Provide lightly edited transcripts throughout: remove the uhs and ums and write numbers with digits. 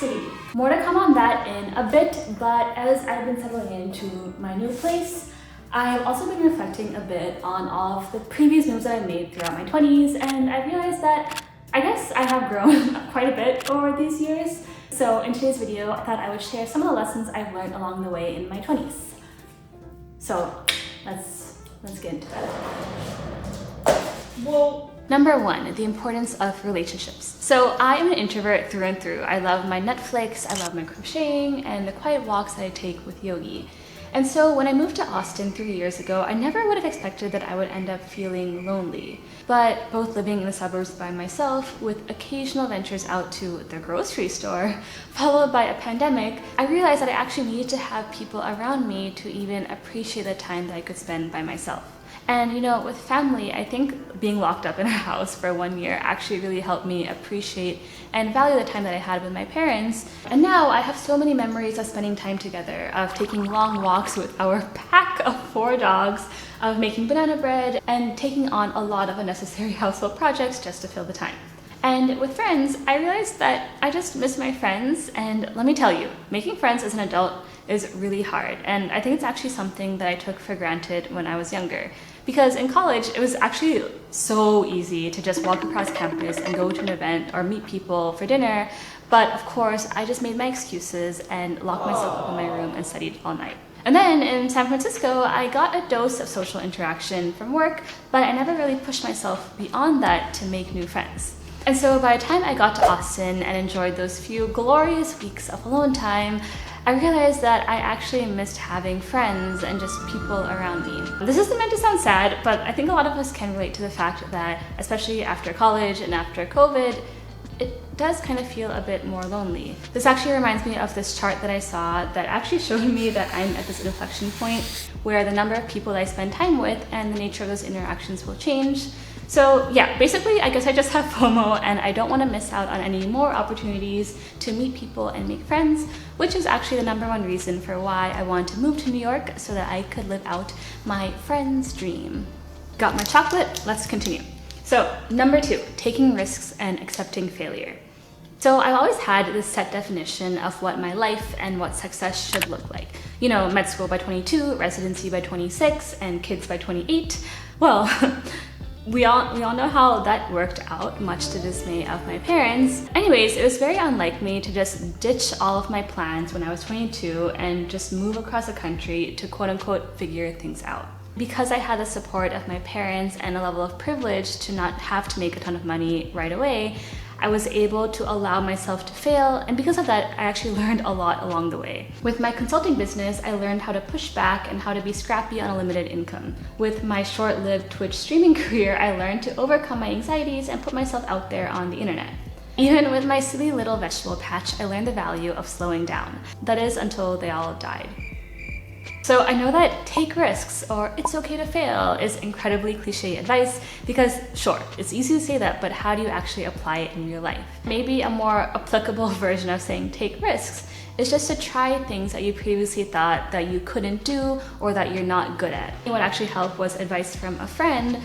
city. More to come on that in a bit, but as I've been settling into my new place, I've also been reflecting a bit on all of the previous moves that I made throughout my 20s, and I realized that I guess I have grown quite a bit over these years. So in today's video, I thought I would share some of the lessons I've learned along the way in my 20s. So let's get into that. Whoa. Number 1, the importance of relationships. So I am an introvert through and through. I love my Netflix, I love my crocheting, and the quiet walks that I take with Yogi. And so when I moved to Austin 3 years ago, I never would have expected that I would end up feeling lonely. But both living in the suburbs by myself, with occasional ventures out to the grocery store, followed by a pandemic, I realized that I actually needed to have people around me to even appreciate the time that I could spend by myself. And you know, with family, I think being locked up in a house for 1 year actually really helped me appreciate and value the time that I had with my parents. And now I have so many memories of spending time together, of taking long walks with our pack of 4 dogs, of making banana bread, and taking on a lot of unnecessary household projects just to fill the time. And with friends, I realized that I just miss my friends, and let me tell you, making friends as an adult is really hard, and I think it's actually something that I took for granted when I was younger. Because in college, it was actually so easy to just walk across campus and go to an event or meet people for dinner, but of course, I just made my excuses and locked myself up in my room and studied all night. And then in San Francisco, I got a dose of social interaction from work, but I never really pushed myself beyond that to make new friends. And so by the time I got to Austin and enjoyed those few glorious weeks of alone time, I realized that I actually missed having friends and just people around me. This isn't meant to sound sad, but I think a lot of us can relate to the fact that, especially after college and after COVID, it does kind of feel a bit more lonely. This actually reminds me of this chart that I saw that actually showed me that I'm at this inflection point where the number of people that I spend time with and the nature of those interactions will change. So yeah, basically, I guess I just have FOMO and I don't want to miss out on any more opportunities to meet people and make friends, which is actually the number 1 reason for why I wanted to move to New York so that I could live out my friend's dream. Got my chocolate? Let's continue. So number 2, taking risks and accepting failure. So I've always had this set definition of what my life and what success should look like. You know, med school by 22, residency by 26, and kids by 28. Well, we all know how that worked out, much to the dismay of my parents. Anyways, it was very unlike me to just ditch all of my plans when I was 22 and just move across the country to quote-unquote figure things out. Because I had the support of my parents and a level of privilege to not have to make a ton of money right away, I was able to allow myself to fail, and because of that, I actually learned a lot along the way. With my consulting business, I learned how to push back and how to be scrappy on a limited income. With my short-lived Twitch streaming career, I learned to overcome my anxieties and put myself out there on the internet. Even with my silly little vegetable patch, I learned the value of slowing down. That is, until they all died. So I know that take risks or it's okay to fail is incredibly cliche advice because sure, it's easy to say that, but how do you actually apply it in real life? Maybe a more applicable version of saying take risks is just to try things that you previously thought that you couldn't do or that you're not good at. What actually helped was advice from a friend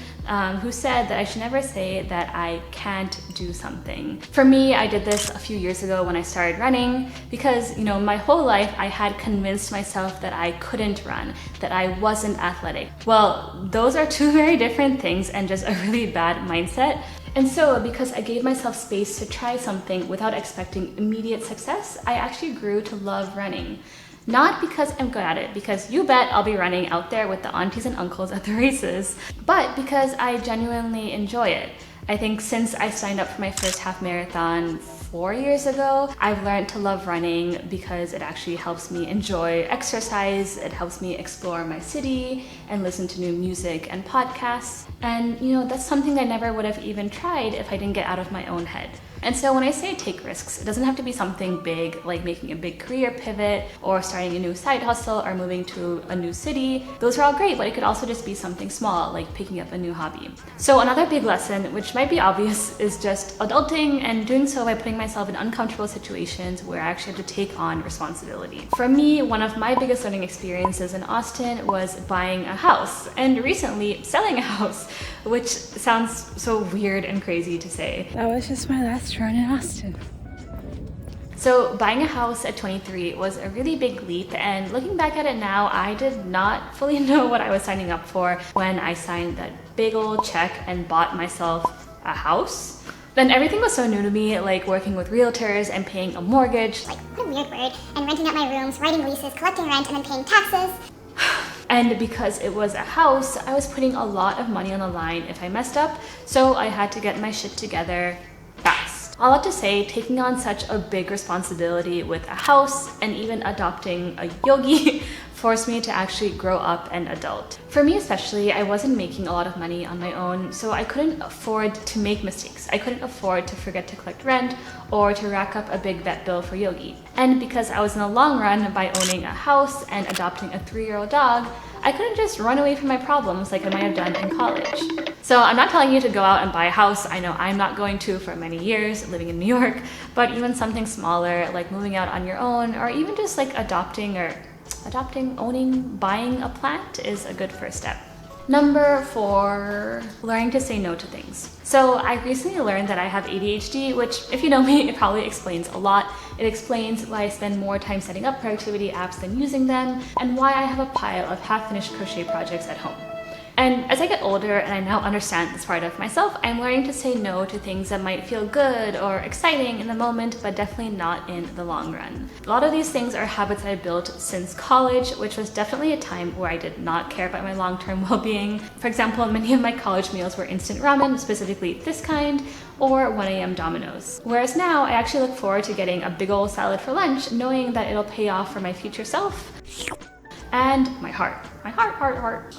who said that I should never say that I can't do something. For me, I did this a few years ago when I started running because, you know, my whole life I had convinced myself that I couldn't run, that I wasn't athletic. Well, those are 2 very different things and just a really bad mindset. And so, because I gave myself space to try something without expecting immediate success, I actually grew to love running. Not because I'm good at it, because you bet I'll be running out there with the aunties and uncles at the races, but because I genuinely enjoy it. I think since I signed up for my first half marathon 4 years ago, I've learned to love running because it actually helps me enjoy exercise, it helps me explore my city and listen to new music and podcasts. And you know, that's something I never would have even tried if I didn't get out of my own head. And so when I say take risks, it doesn't have to be something big like making a big career pivot or starting a new side hustle or moving to a new city. Those are all great, but it could also just be something small like picking up a new hobby. So another big lesson, which might be obvious, is just adulting and doing so by putting myself in uncomfortable situations where I actually have to take on responsibility. For me, one of my biggest learning experiences in Austin was buying a house and recently selling a house, which sounds so weird and crazy to say. That was just my last run in Austin. So buying a house at 23 was a really big leap, and looking back at it now, I did not fully know what I was signing up for when I signed that big old check and bought myself a house. Then everything was so new to me, like working with realtors and paying a mortgage. Like, what a weird word. And renting out my rooms, writing leases, collecting rent, and then paying taxes. And because it was a house, I was putting a lot of money on the line if I messed up, so I had to get my shit together fast. All that to say, taking on such a big responsibility with a house and even adopting a yogi forced me to actually grow up and adult. For me especially, I wasn't making a lot of money on my own, so I couldn't afford to make mistakes. I couldn't afford to forget to collect rent or to rack up a big vet bill for yogi. And because I was in the long run by owning a house and adopting a 3-year-old dog, I couldn't just run away from my problems like I might have done in college. So I'm not telling you to go out and buy a house. I know I'm not going to for many years living in New York, but even something smaller like moving out on your own, or even just like adopting, owning, buying a plant is a good first step. Number 4, learning to say no to things. So I recently learned that I have ADHD, which if you know me, it probably explains a lot. It explains why I spend more time setting up productivity apps than using them, and why I have a pile of half-finished crochet projects at home. And as I get older and I now understand this part of myself, I'm learning to say no to things that might feel good or exciting in the moment, but definitely not in the long run. A lot of these things are habits I built since college, which was definitely a time where I did not care about my long-term well-being. For example, many of my college meals were instant ramen, specifically this kind, or 1 a.m. Domino's. Whereas now, I actually look forward to getting a big old salad for lunch, knowing that it'll pay off for my future self and my heart.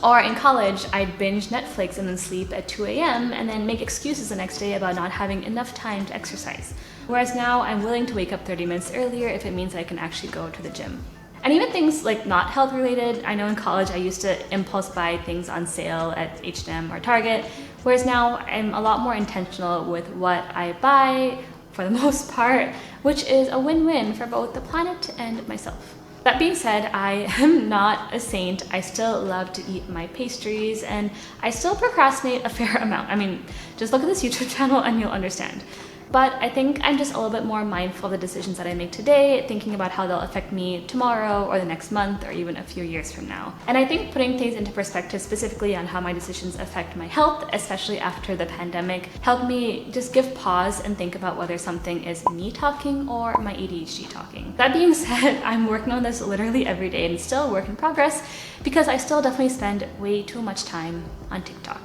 Or in college, I'd binge Netflix and then sleep at 2 a.m. and then make excuses the next day about not having enough time to exercise. Whereas now, I'm willing to wake up 30 minutes earlier if it means I can actually go to the gym. And even things like not health related. I know in college I used to impulse buy things on sale at H&M or Target, whereas now I'm a lot more intentional with what I buy for the most part, which is a win-win for both the planet and myself. That being said, I am not a saint. I still love to eat my pastries, and I still procrastinate a fair amount. I mean, just look at this YouTube channel and you'll understand. But I think I'm just a little bit more mindful of the decisions that I make today, thinking about how they'll affect me tomorrow or the next month or even a few years from now. And I think putting things into perspective specifically on how my decisions affect my health, especially after the pandemic, helped me just give pause and think about whether something is me talking or my ADHD talking. That being said, I'm working on this literally every day and it's still a work in progress because I still definitely spend way too much time on TikTok.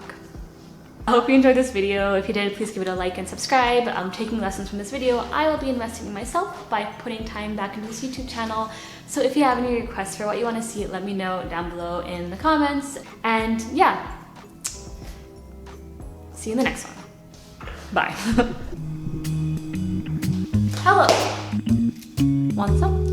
I hope you enjoyed this video. If you did, please give it a like and subscribe. Taking lessons from this video, I will be investing in myself by putting time back into this YouTube channel. So if you have any requests for what you want to see, let me know down below in the comments. And yeah, see you in the next one. Bye. Hello. Want some?